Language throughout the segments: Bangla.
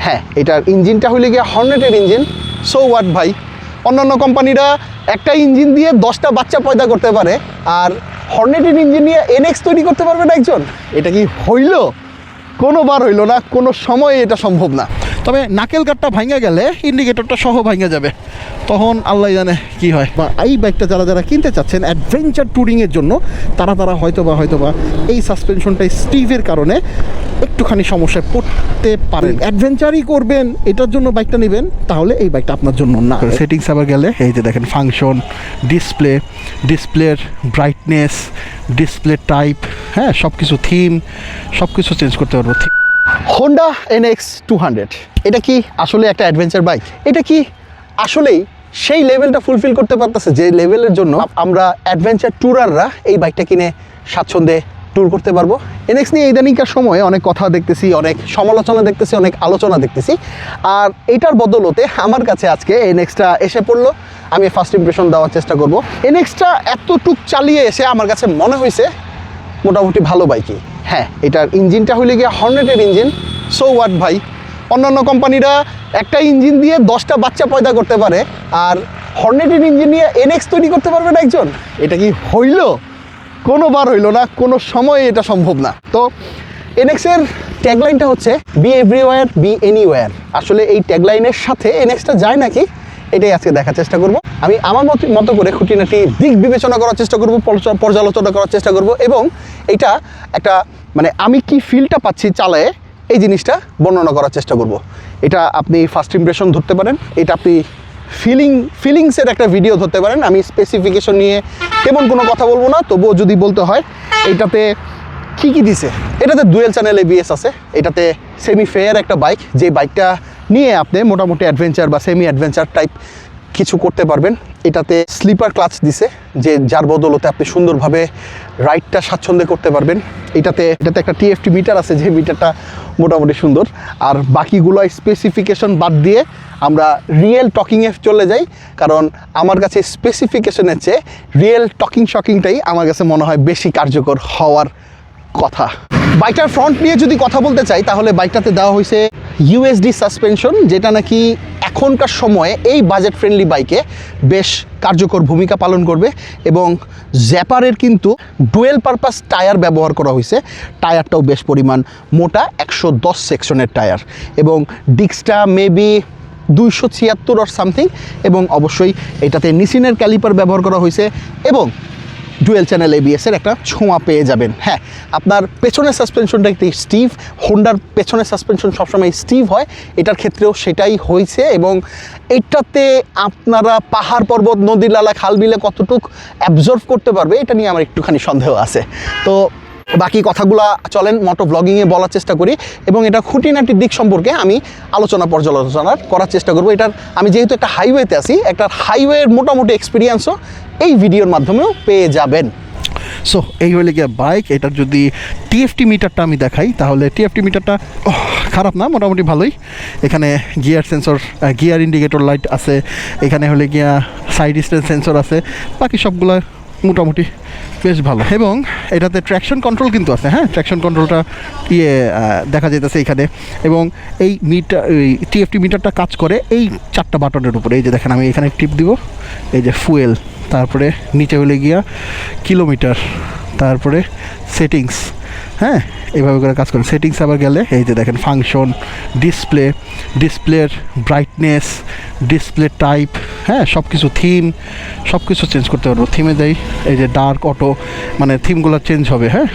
হ্যাঁ, এটার ইঞ্জিনটা হইলে গিয়ে হর্নেটের ইঞ্জিন। সো হোয়াট ভাই, অন্যান্য কোম্পানিরা একটা ইঞ্জিন দিয়ে 10টা বাচ্চা পয়দা করতে পারে, আর হর্নেটের ইঞ্জিন নিয়ে এনএক্স তৈরি করতে পারবে না একজন? এটা কি হইল? কোনোবার হইল না, কোনো সময় এটা সম্ভব না। তবে নাকেল কাঠটা ভাঙা গেলে ইন্ডিকেটরটা সহ ভাঙা যাবে, তখন আল্লাহ জানে কি হয়। বা এই বাইকটা যারা কিনতে চাচ্ছেন অ্যাডভেঞ্চার ট্যুরিংয়ের জন্য, তারা হয়তো বা এই সাসপেনশনটা স্টিভের কারণে একটুখানি সমস্যায় পড়তে পারেন। অ্যাডভেঞ্চারই করবেন, এটার জন্য বাইকটা নেবেন, তাহলে এই বাইকটা আপনার জন্য না। সেটিংস আবার গেলে এই যে দেখেন ফাংশন, ডিসপ্লের ব্রাইটনেস, ডিসপ্লে টাইপ, হ্যাঁ সব কিছু, থিম সব কিছু চেঞ্জ করতে পারবো। হোন্ডা NX 200 এটা কি আসলে একটা অ্যাডভেঞ্চার বাইক? এটা কি আসলেই সেই লেভেলটা ফুলফিল করতে পারতেছে যে লেভেলের জন্য আমরা অ্যাডভেঞ্চার ট্যুরাররা এই বাইকটা কিনে স্বাচ্ছন্দ্যে ট্যুর করতে পারবো? NX নিয়ে ইদানিংকার সময়ে অনেক কথা দেখতেছি, অনেক সমালোচনা দেখতেছি, অনেক আলোচনা দেখতেছি, আর এটার বদলতে আমার কাছে আজকে NXটা এসে পড়লো। আমি ফার্স্ট ইমপ্রেশন দেওয়ার চেষ্টা করব। NXটা এতটুক চালিয়ে এসে আমার কাছে মনে হয়েছে মোটামুটি ভালো বাইকই। হ্যাঁ, এটার ইঞ্জিনটা হইলে গিয়ে হর্নেটের ইঞ্জিন। সো হোয়াট ভাই, অন্যান্য কোম্পানিরা একটা ইঞ্জিন দিয়ে 10টা বাচ্চা পয়দা করতে পারে, আর হর্নেটের ইঞ্জিন নিয়ে NX তৈরি করতে পারবে না একজন? এটা কি হইল? কোনোবার হইল না, কোনো সময় এটা সম্ভব না। তো NX-এর ট্যাগলাইনটা হচ্ছে বি এভরিওয়্যার বি এনিওয়্যার। আসলে এই ট্যাগলাইনের সাথে NX-টা যায় নাকি, এটাই আজকে দেখার চেষ্টা করব। আমি আমার মতো করে খুঁটিনাটি দিক বিবেচনা করার চেষ্টা করব, পর্যালোচনা করার চেষ্টা করব, এবং এটা একটা মানে আমি কি ফিলটা পাচ্ছি চালায়ে এই জিনিসটা বর্ণনা করার চেষ্টা করব। এটা আপনি ফার্স্ট ইমপ্রেশন ধরতে পারেন, এটা আপনি ফিলিংসের একটা ভিডিও ধরতে পারেন। আমি স্পেসিফিকেশন নিয়ে তেমন কোনো কথা বলবো না, তবুও যদি বলতে হয় এটাতে কি দিছে। এটাতে ডুয়েল চ্যানেল ABS আছে, এটাতে সেমি ফেয়ার একটা বাইক, যে বাইকটা নিয়ে আপনি মোটামুটি অ্যাডভেঞ্চার বা সেমি অ্যাডভেঞ্চার টাইপ কিছু করতে পারবেন। এটাতে স্লিপার ক্লাচ দিছে, যে যার বদলতে আপনি সুন্দরভাবে রাইডটা স্বাচ্ছন্দ্যে করতে পারবেন। এটাতে একটা TFT মিটার আছে, যে মিটারটা মোটামুটি সুন্দর। আর বাকিগুলো স্পেসিফিকেশন বাদ দিয়ে আমরা রিয়েল টকিংয়ে চলে যাই, কারণ আমার কাছে স্পেসিফিকেশনের চেয়ে রিয়েল শকিংটাই আমার কাছে মনে হয় বেশি কার্যকর হওয়ার কথা। বাইকটার ফ্রন্ট নিয়ে যদি কথা বলতে চাই, তাহলে বাইকটাতে দেওয়া হয়েছে USD সাসপেনশন, যেটা নাকি এখনকার সময়ে এই বাজেট ফ্রেন্ডলি বাইকে বেশ কার্যকর ভূমিকা পালন করবে। এবং জ্যাপারের কিন্তু ডুয়েল পারপাস টায়ার ব্যবহার করা হয়েছে। টায়ারটাও বেশ পরিমাণ মোটা, 110 সেকশনের টায়ার, এবং ডিস্কটা মেবি 276 অর সামথিং, এবং অবশ্যই এটাতে নিসিনের ক্যালিপার ব্যবহার করা হয়েছে, এবং ডুয়েল চ্যানেল ABS-এর একটা ছোঁয়া পেয়ে যাবেন। হ্যাঁ, আপনার পেছনের সাসপেনশনটা একটু স্টিভ, হোন্ডার পেছনের সাসপেনশন সবসময় স্টিভ হয়, এটার ক্ষেত্রেও সেটাই হয়েছে। এবং এটাতে আপনারা পাহাড় পর্বত, নদী, নালা, খাল বিলে কতটুক অ্যাবজর্ভ করতে পারবে, এটা নিয়ে আমার একটুখানি সন্দেহ আছে। তো বাকি কথাগুলো চলেন মোটো ব্লগিংয়ে বলার চেষ্টা করি, এবং এটা খুঁটিনাটি দিক সম্পর্কে আমি পর্যালোচনা করার চেষ্টা করব। এটার আমি যেহেতু একটা হাইওয়েতে আছি, একটা হাইওয়ের মোটামুটি এক্সপিরিয়েন্সও এই ভিডিওর মাধ্যমেও পেয়ে যাবেন। সো এই হলে গিয়ে বাইক। এটার যদি TFT মিটারটা আমি দেখাই, তাহলে TFT মিটারটা খারাপ না, মোটামুটি ভালোই। এখানে gear sensor, gear indicator light আছে, এখানে হলে গিয়া সাইড স্ট্যান্ড সেন্সর আছে, বাকি সবগুলো মোটামুটি বেশ ভালো। এবং এটাতে ট্র্যাকশন কন্ট্রোল কিন্তু আছে। হ্যাঁ, ট্র্যাকশন কন্ট্রোলটা দেখা যেতেছে এখানে। এবং এই TFT মিটারটা কাজ করে এই 4টা বাটনের উপরে। এই যে দেখেন, আমি এখানে টিপ দিব, এই যে ফুয়েল, তারপরে নিচে হলে গিয়া কিলোমিটার, তারপরে সেটিংস। হ্যাঁ, এইভাবে করে কাজ করে। সেটিংস আবার গেলে এই যে দেখেন ফাংশন, ডিসপ্লের ব্রাইটনেস, ডিসপ্লে টাইপ, হ্যাঁ সব কিছু, থিম সব কিছু চেঞ্জ করতে পারবো। থিমে যাই, এই যে ডার্ক অটো, মানে থিমগুলো চেঞ্জ হবে। হ্যাঁ,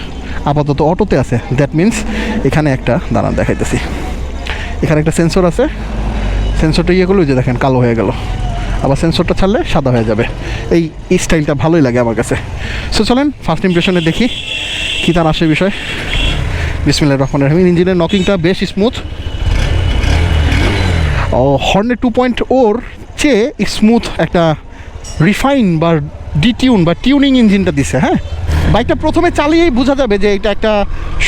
আপাতত অটোতে আছে, দ্যাট মিনস এখানে একটা দাঁড়ান দেখাইতেছি, এখানে একটা সেন্সর আছে। সেন্সরটা ইয়ে করলো, যে দেখেন কালো হয়ে গেল, আবার সেন্সরটা ছাড়লে সাদা হয়ে যাবে। এই স্টাইলটা ভালোই লাগে আমার কাছে। সো চলেন ফার্স্ট ইমপ্রেশনে দেখি কি তার আসে বিষয়। বিসমিল্লাহির রহমানির রহিম। ইঞ্জিনের নকিংটা বেশ স্মুথ, হর্নেট 2.0-র চেয়ে স্মুথ একটা রিফাইন বা ডিটিউন বা টিউনিং ইঞ্জিনটা দিছে। হ্যাঁ, বাইকটা প্রথমে চালিয়েই বোঝা যাবে যে এটা একটা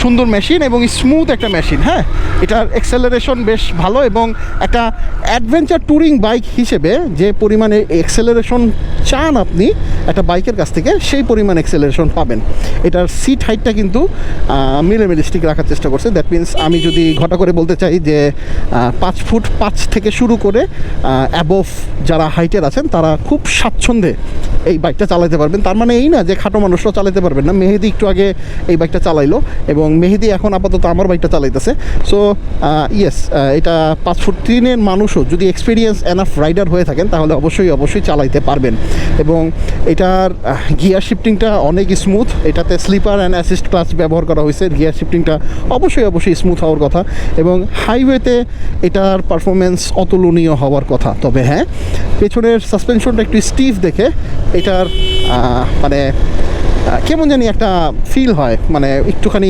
সুন্দর মেশিন এবং স্মুথ একটা মেশিন। হ্যাঁ, এটার এক্সেলারেশন বেশ ভালো এবং একটা অ্যাডভেঞ্চার ট্যুরিং বাইক হিসেবে যে পরিমাণে এক্সেলারেশন চান আপনি একটা বাইকের কাছ থেকে, সেই পরিমাণ এক্সেলারেশন পাবেন। এটার সিট হাইটটা কিন্তু মিনিমালিস্টিক রাখার চেষ্টা করছে। দ্যাট মিনস আমি যদি ঘটা করে বলতে চাই যে 5 ফুট 5 থেকে শুরু করে অ্যাবোভ যারা হাইটের আছেন তারা খুব স্বাচ্ছন্দ্যে এই বাইকটা চালাতে পারবেন। তার মানে এই না যে খাটো মানুষরাও চালাতে পারবেন না। মেহেদি একটু আগে এই বাইকটা চালাইলো এবং মেহেদি এখন আপাতত আমার বাইকটা চালাইতেছে। সো ইয়েস, এটা 5 ফুট 3-এর মানুষও যদি এক্সপিরিয়েন্স এনাফ রাইডার হয়ে থাকেন তাহলে অবশ্যই চালাইতে পারবেন। এবং এটার গিয়ার শিফটিংটা অনেক স্মুথ। এটাতে স্লিপার অ্যান্ড অ্যাসিস্ট ক্লাচ ব্যবহার করা হয়েছে। গিয়ার শিফটিংটা অবশ্যই স্মুথ হওয়ার কথা এবং হাইওয়েতে এটার পারফরমেন্স অতুলনীয় হওয়ার কথা। তবে হ্যাঁ, পেছনের সাসপেনশনটা একটু স্টিফ দেখে এটার মানে কেমন জানি একটা ফিল হয়, মানে একটুখানি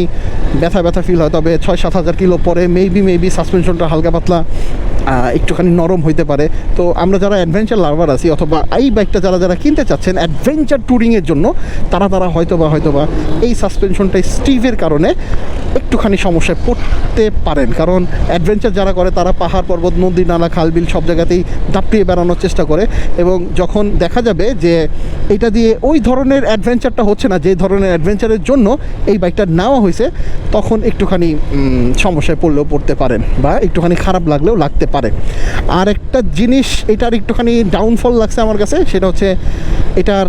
ব্যথা ফিল হয়। তবে 6-7 হাজার কিলো পরে মেবি সাসপেনশনটা হালকা পাতলা একটুখানি নরম হইতে পারে। তো আমরা যারা অ্যাডভেঞ্চার লাভার আছি অথবা এই বাইকটা যারা কিনতে চাচ্ছেন অ্যাডভেঞ্চার ট্যুরিংয়ের জন্য, তারা হয়তোবা এই সাসপেনশনটা স্টিভের কারণে একটুখানি সমস্যায় পড়তে পারেন। কারণ অ্যাডভেঞ্চার যারা করে তারা পাহাড় পর্বত নদী নালা খালবিল সব জায়গাতেই দাপিয়ে বেড়ানোর চেষ্টা করে এবং যখন দেখা যাবে যে এটা দিয়ে ওই ধরনের অ্যাডভেঞ্চারটা হচ্ছে না যে ধরনের অ্যাডভেঞ্চারের জন্য এই বাইকটা নেওয়া হয়েছে, তখন একটুখানি সমস্যায় পড়তে পারেন বা একটুখানি খারাপ লাগলেও লাগতে পারে। আর একটা জিনিস এটার একটুখানি ডাউনফল লাগছে আমার কাছে, সেটা হচ্ছে এটার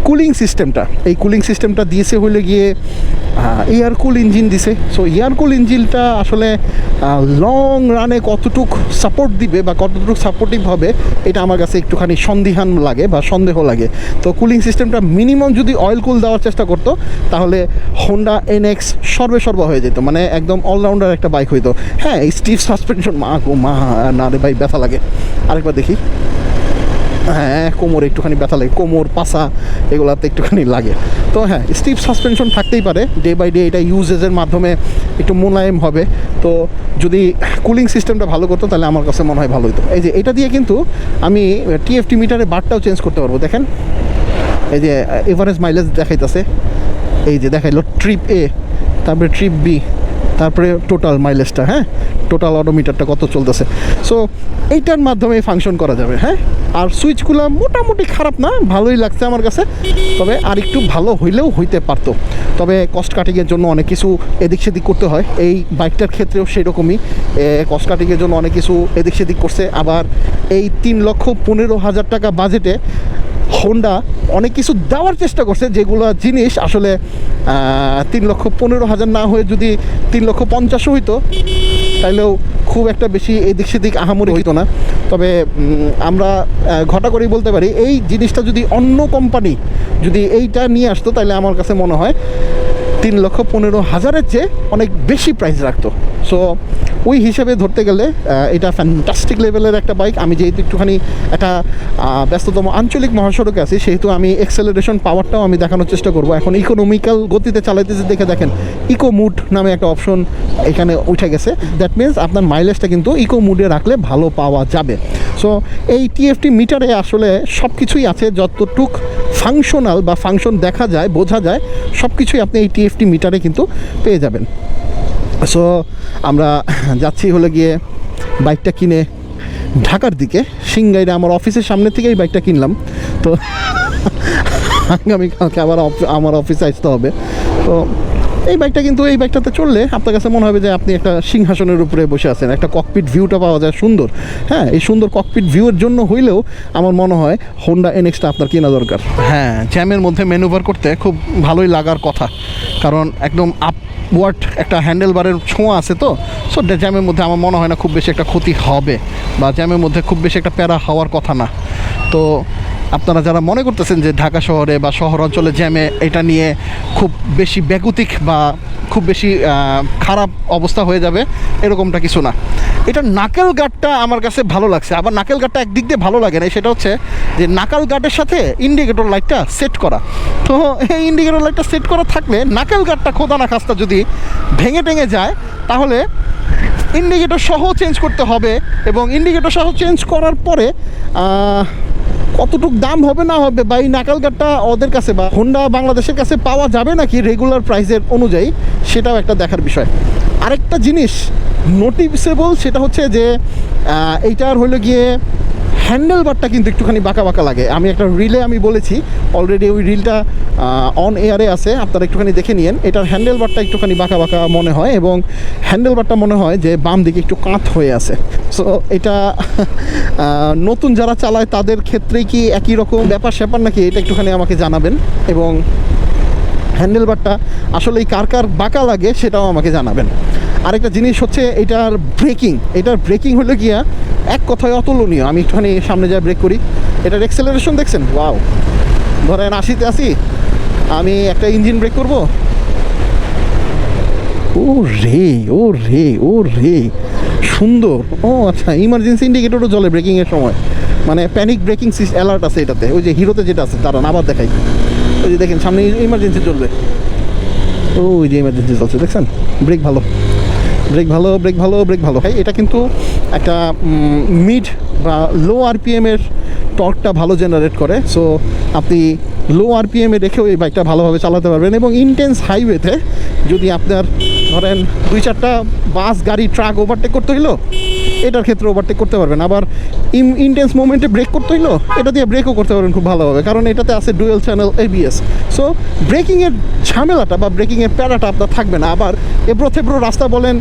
কুলিং সিস্টেমটা। এই কুলিং সিস্টেমটা দিয়েছে হলে গিয়ে এয়ার কুল ইঞ্জিন দিছে। সো এয়ার কুল ইঞ্জিনটা আসলে লং রানে কতটুক সাপোর্ট দিবে বা কতটুকু সাপোর্টিভ হবে এটা আমার কাছে একটুখানি সন্দিহান লাগে বা সন্দেহ লাগে। তো কুলিং সিস্টেমটা মিনিমাম যদি অয়েল কুল দেওয়ার চেষ্টা করতো তাহলে হোন্ডা NX সর্ব হয়ে যেত, মানে একদম অলরাউন্ডার একটা বাইক হইতো। হ্যাঁ, এই স্টিভ সাসপেনশন মা না রে ভাই, ব্যথা লাগে। আরেকবার দেখি। হ্যাঁ, কোমর একটুখানি ব্যথা লাগে, কোমর পাছা এগুলাতে একটুখানি লাগে। তো হ্যাঁ, স্টিভ সাসপেনশন থাকতেই পারে। ডে বাই ডে এটা ইউজেজের মাধ্যমে একটু মোলায়েম হবে। তো যদি কুলিং সিস্টেমটা ভালো করতো তাহলে আমার কাছে মনে হয় ভালো হতো। এই যে এটা দিয়ে কিন্তু আমি TFT মিটারের বারটাও চেঞ্জ করতে পারবো। দেখেন, এই যে এভারেজ মাইলেজ দেখাইতেছে, এই যে দেখাইলো ট্রিপ A, তারপরে ট্রিপ B, তারপরে টোটাল মাইলেজটা। হ্যাঁ, টোটাল অডোমিটারটা কত চলতেছে। সো এইটার মাধ্যমে ফাংশন করা যাবে। হ্যাঁ, আর সুইচগুলো মোটামুটি খারাপ না, ভালোই লাগছে আমার কাছে। তবে আর একটু ভালো হইলেও হইতে পারতো। তবে কস্ট কাটিংয়ের জন্য অনেক কিছু এদিক সেদিক করতে হয়। এই বাইকটার ক্ষেত্রেও সেরকমই কস্ট কাটিংয়ের জন্য অনেক কিছু এদিক সেদিক করছে। আবার এই 3,15,000 টাকা বাজেটে হোন্ডা অনেক কিছু দেওয়ার চেষ্টা করছে, যেগুলো জিনিস আসলে 3,15,000 না হয়ে যদি 3,50,000 হইতো তাইলেও খুব একটা বেশি এদিক সেদিক আহামরি হইতো না। তবে আমরা ঘটা করেই বলতে পারি এই জিনিসটা যদি অন্য কোম্পানি যদি এইটা নিয়ে আসতো তাহলে আমার কাছে মনে হয় 3,15,000-এর চেয়ে অনেক বেশি প্রাইস রাখতো। সো ওই হিসেবে ধরতে গেলে এটা ফ্যান্টাস্টিক লেভেলের একটা বাইক। আমি যেহেতু একটুখানি একটা ব্যস্ততম আঞ্চলিক মহাসড়কে আছি, সেহেতু আমি এক্সেলারেশন পাওয়ারটাও আমি দেখানোর চেষ্টা করব। এখন ইকোনমিক্যাল গতিতে চালাইতেছে দেখে দেখেন ইকো মুড নামে একটা অপশন এখানে উঠে গেছে। দ্যাট মিনস আপনার মাইলেজটা কিন্তু ইকো মুডে রাখলে ভালো পাওয়া যাবে। সো এই TFT মিটারে আসলে সব কিছুই আছে, যতটুক ফাংশনাল বা ফাংশন দেখা যায় বোঝা যায় সব কিছুই আপনি এই TFT মিটারে কিন্তু পেয়ে যাবেন। সো আমরা যাচ্ছি হলে গিয়ে বাইকটা কিনে ঢাকার দিকে, সিংগাইরে আমার অফিসের সামনে থেকে এই বাইকটা কিনলাম। তো আগামীকালকে আবার আমার অফিসে আসতে হবে। তো এই বাইকটাতে চললে আপনার কাছে মনে হবে যে আপনি একটা সিংহাসনের উপরে বসে আছেন, একটা ককপিট ভিউটা পাওয়া যায় সুন্দর। হ্যাঁ, এই সুন্দর ককপিট ভিউয়ের জন্য হইলেও আমার মনে হয় হোন্ডা NX-টা আপনার কেনা দরকার। হ্যাঁ, জ্যামের মধ্যে ম্যানুভার করতে খুব ভালোই লাগার কথা, কারণ একদম আপওয়ার্ড একটা হ্যান্ডেল বারের ছোঁয়া আছে। তো সো জ্যামের মধ্যে আমার মনে হয় না খুব বেশি একটা ক্ষতি হবে বা জ্যামের মধ্যে খুব বেশি একটা প্যারা হওয়ার কথা না। তো আপনারা যারা মনে করতেছেন যে ঢাকা শহরে বা শহর অঞ্চলে জ্যামে এটা নিয়ে খুব বেশি ব্যাকুতিক বা খুব বেশি খারাপ অবস্থা হয়ে যাবে, এরকমটা কিছু না। এটার নাকেল গার্ডটা আমার কাছে ভালো লাগছে। আবার নাকেল গার্ডটা একদিক দিয়ে ভালো লাগে না, সেটা হচ্ছে যে নাকেল গার্ডের সাথে ইন্ডিকেটর লাইটটা সেট করা। তো এই ইন্ডিকেটর লাইটটা সেট করা থাকলে নাকেল গার্ডটা খোদা না খাস্তা যদি ভেঙে টেঙে যায় তাহলে ইন্ডিকেটর সহ চেঞ্জ করতে হবে। এবং ইন্ডিকেটর সহ চেঞ্জ করার পরে কতটুক দাম হবে না হবে বা এই নাকাল গাড়টা ওদের কাছে বা হোন্ডা বাংলাদেশের কাছে পাওয়া যাবে নাকি রেগুলার প্রাইসের অনুযায়ী, সেটাও একটা দেখার বিষয়। আরেকটা জিনিস নোটিসেবল, সেটা হচ্ছে যে এইটার হলো গিয়ে হ্যান্ডেল বারটা কিন্তু একটুখানি বাঁকা বাঁকা লাগে। আমি একটা রিলে আমি বলেছি অলরেডি, ওই রিলটা অন এয়ারে আছে, আপনারা একটুখানি দেখে নিন। এটার হ্যান্ডেল বারটা একটুখানি বাঁকা বাঁকা মনে হয় এবং হ্যান্ডেল বারটা মনে হয় যে বাম দিকে একটু কাঁত হয়ে আছে। সো এটা নতুন যারা চালায় তাদের ক্ষেত্রেই কি একই রকম ব্যাপার স্যাপার নাকি, এটা একটুখানি আমাকে জানাবেন। এবং হ্যান্ডেল বারটা আসলে কার কার বাঁকা লাগে সেটাও আমাকে জানাবেন। আরেকটা জিনিস হচ্ছে এটার ব্রেকিং হলো গিয়া এক কথায় অতুলনীয়। আমি একটুখানি সামনে যা ব্রেক করি, এটার এক্সেলারেশন দেখছেন, ওয়াও। ধরেন 80-তে আসি, আমি একটা ইঞ্জিন ব্রেক করব, ও রে সুন্দর। ও আচ্ছা, ইমার্জেন্সি ইন্ডিকেটরও জ্বলে ব্রেকিংয়ের সময়, মানে প্যানিক ব্রেকিং অ্যালার্ট আছে এটাতে। ওই যে হিরোতে যেটা আছে, দাঁড়ান আবার দেখাই। ওই যে দেখেন সামনে ইমার্জেন্সি চলবে, ওই যে ইমার্জেন্সি চলছে, দেখছেন? ব্রেক ভালো। এটা কিন্তু একটা মিড বা লো আরপিএমের টর্কটা ভালো জেনারেট করে। সো আপনি লো আরপিএমে রেখেও এই বাইকটা ভালোভাবে চালাতে পারবেন। এবং ইন্টেন্স হাইওয়েতে যদি আপনার ধরেন 2-4টা বাস, গাড়ি, ট্রাক ওভারটেক করতে হইলো, এটার ক্ষেত্রে ওভারটেক করতে পারবেন। আবার ইন্টেন্স মোমেন্টে ব্রেক করতে হইলো, এটা দিয়ে ব্রেকও করতে পারবেন খুব ভালোভাবে, কারণ এটাতে আছে ডুয়েল চ্যানেল ABS। সো ব্রেকিংয়ের ঝামেলাটা বা ব্রেকিংয়ের প্যারাটা আপনার থাকবে না। আবার এবড়ো থেবড়ো রাস্তা বলেন,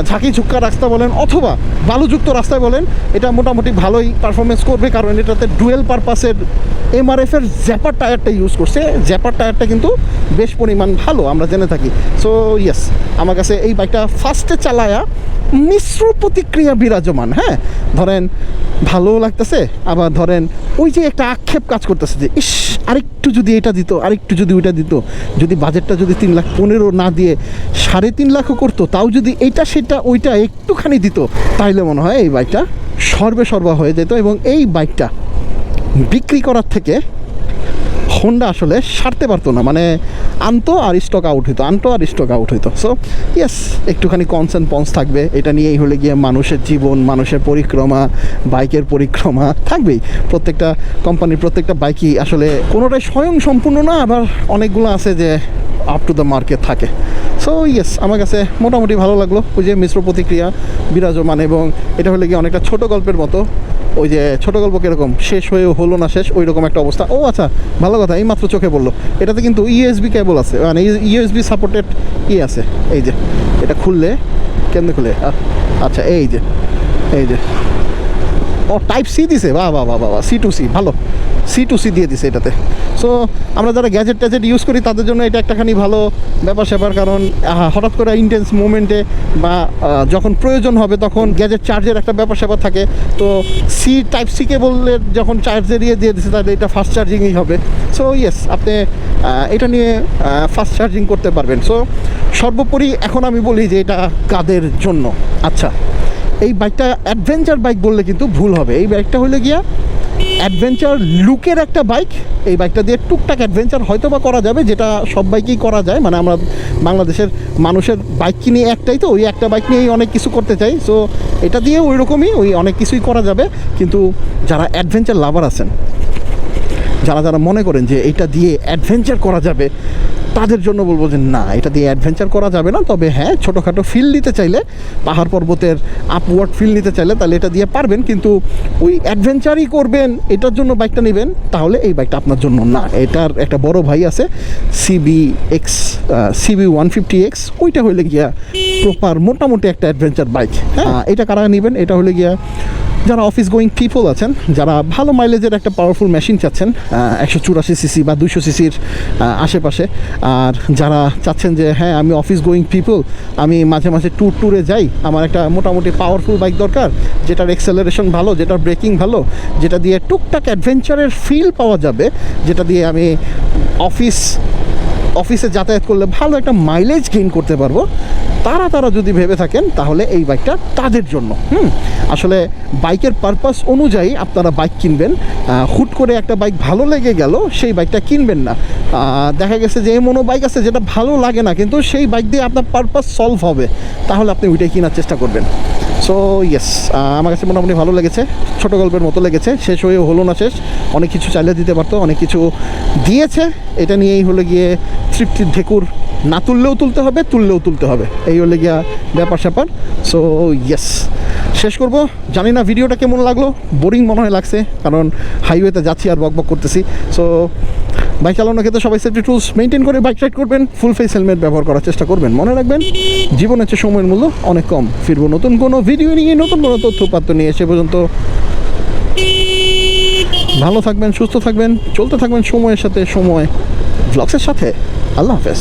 ঝাঁকি ঝুক্কা রাস্তা বলেন, অথবা বালুযুক্ত রাস্তায় বলেন, এটা মোটামুটি ভালোই পারফরমেন্স করবে, কারণ এটাতে ডুয়েল পারপাসের MRF-এর জ্যাপার টায়ারটা ইউজ করছে। জ্যাপার টায়ারটা কিন্তু বেশ পরিমাণ ভালো, আমরা জেনে থাকি। সো ইয়েস, আমার কাছে এই বাইকটা ফার্স্টে চালায়া মিশ্র প্রতিক্রিয়া বিরাজমান। হ্যাঁ, ধরেন ভালোও লাগতেছে, আবার ধরেন ওই যে একটা আক্ষেপ কাজ করতেছে যে ইস, আরেকটু যদি এটা দিত, আরেকটু যদি ওইটা দিত, যদি বাজেটটা যদি 3,15,000 না দিয়ে 3.5 লাখও করতো, তাও যদি এইটা সেটা ওইটা একটুখানি দিত, তাইলে মনে হয় এই বাইকটা সর্বা হয়ে যেত। এবং এই বাইকটা বিক্রি করার থেকে হোন্ডা আসলে সারতে পারতো না, মানে আনতো আর স্টক আউট হইতো। সো ইয়েস, একটুখানি কনসার্ন পন্স থাকবে এটা নিয়েই। হলে গিয়ে মানুষের জীবন, মানুষের পরিক্রমা, বাইকের পরিক্রমা থাকবেই। প্রত্যেকটা কোম্পানির প্রত্যেকটা বাইকই আসলে কোনোটাই স্বয়ং সম্পূর্ণ না, আবার অনেকগুলো আছে যে আপ টু দ্য মার্কেট থাকে। সো ইয়েস, আমার কাছে মোটামুটি ভালো লাগলো। ওই যে মিশ্র প্রতিক্রিয়া বিরাজমান, এবং এটা হলে গিয়ে অনেকটা ছোটো গল্পের মতো। ওই যে ছোটো গল্প কীরকম শেষ হয়েও হলো না শেষ, ওই রকম একটা অবস্থা। ও আচ্ছা, ভালো কথা, এই মাত্র চোখে পড়লো, এটাতে কিন্তু USB কেবল আছে, মানে USB সাপোর্টেড আছে। এই যে এটা খুললে কেমনে খুলে, আচ্ছা এই যে ও Type-C দিছে, বাহ, C2C, ভালো, C2C দিয়ে দিছে এটাতে। সো আমরা যারা গ্যাজেট ইউজ করি তাদের জন্য এটা একটাখানি ভালো ব্যাপার স্যাপার, কারণ হঠাৎ করে ইন্টেন্স মোমেন্টে বা যখন প্রয়োজন হবে তখন গ্যাজেট চার্জের একটা ব্যাপার স্যাপার থাকে। তো Type-C কেবলের যখন চার্জের দিয়ে দিছে, তাহলে এটা ফাস্ট চার্জিংই হবে। সো ইয়েস, আপনি এটা নিয়ে ফাস্ট চার্জিং করতে পারবেন। সো সর্বোপরি এখন আমি বলি যে এটা কাদের জন্য। আচ্ছা, এই বাইকটা অ্যাডভেঞ্চার বাইক বললে কিন্তু ভুল হবে। এই বাইকটা হলে গিয়া অ্যাডভেঞ্চার লুকের একটা বাইক। এই বাইকটা দিয়ে টুকটাক অ্যাডভেঞ্চার হয়তো বা করা যাবে, যেটা সব বাইকেই করা যায়। মানে আমরা বাংলাদেশের মানুষের বাইক কিনে একটাই, তো ওই একটা বাইক নিয়েই অনেক কিছু করতে চাই। সো এটা দিয়ে ওই রকমই অনেক কিছুই করা যাবে। কিন্তু যারা অ্যাডভেঞ্চার লাভার আছেন, যারা মনে করেন যে এটা দিয়ে অ্যাডভেঞ্চার করা যাবে, তাদের জন্য বলবো যে না, এটা দিয়ে অ্যাডভেঞ্চার করা যাবে না। তবে হ্যাঁ, ছোটোখাটো ফিল নিতে চাইলে, পাহাড় পর্বতের আপওয়ার্ড ফিল নিতে চাইলে, তাহলে এটা দিয়ে পারবেন। কিন্তু ওই অ্যাডভেঞ্চারই করবেন, এটার জন্য বাইকটা নেবেন, তাহলে এই বাইকটা আপনার জন্য না। এটার একটা বড় ভাই আছে CB 150X, ওইটা হইলে গিয়া প্রপার মোটামুটি একটা অ্যাডভেঞ্চার বাইক। হ্যাঁ, এটা কারা নেবেন? এটা হলে গিয়া যারা অফিস গোয়িং পিপল আছেন, যারা ভালো মাইলেজের একটা পাওয়ারফুল মেশিন চাচ্ছেন, 184cc বা 200cc-র আশেপাশে। আর যারা চাচ্ছেন যে হ্যাঁ, আমি অফিস গোয়িং পিপল, আমি মাঝে মাঝে ট্যুরে যাই, আমার একটা মোটামুটি পাওয়ারফুল বাইক দরকার, যেটার এক্সেলারেশন ভালো, যেটার ব্রেকিং ভালো, যেটা দিয়ে টুকটাক অ্যাডভেঞ্চারের ফিল পাওয়া যাবে, যেটা দিয়ে আমি অফিসে যাতায়াত করলে ভালো একটা মাইলেজ গেইন করতে পারবো, তারা যদি ভেবে থাকেন, তাহলে এই বাইকটা তাদের জন্য। আসলে বাইকের পারপাস অনুযায়ী আপনারা বাইক কিনবেন। হুট করে একটা বাইক ভালো লেগে গেল, সেই বাইকটা কিনবেন না। দেখা গেছে যে এমনও বাইক আছে যেটা ভালো লাগে না, কিন্তু সেই বাইক দিয়ে আপনার পারপাস সলভ হবে, তাহলে আপনি ওইটাই কেনার চেষ্টা করবেন। সো ইয়েস, আমার কাছে মোটামুটি ভালো লেগেছে, ছোট গল্পের মতো লেগেছে, শেষ হয়ে হলো না শেষ, অনেক কিছু চাইলে দিতে পারতো, অনেক কিছু দিয়েছে। এটা নিয়েই হলো গিয়ে তৃপ্তির ঢেকুর না তুললেও তুলতে হবে, তুললেও তুলতে হবে, এই হলে গিয়া ব্যাপার স্যাপার। সো ইয়েস, শেষ করব। জানি না ভিডিওটা কেমন লাগলো, বোরিং মনে হয় লাগছে, কারণ হাইওয়েতে যাচ্ছি আর বক বক করতেছি। সো বাইক চালানোর ক্ষেত্রে সবাই সেফটি টুলস মেনটেন করে বাইক রাইড করবেন, ফুল ফেস হেলমেট ব্যবহার করার চেষ্টা করবেন। মনে রাখবেন, জীবনের চেয়ে সময়ের মূল্য অনেক কম। ফিরবো নতুন কোনো ভিডিও নিয়ে, নতুন কোনো তথ্যপাত্র নিয়ে। সে পর্যন্ত ভালো থাকবেন, সুস্থ থাকবেন, চলতে থাকবেন সময়ের সাথে, সময় ব্লগসের সাথে। আল্লাহ হাফেজ।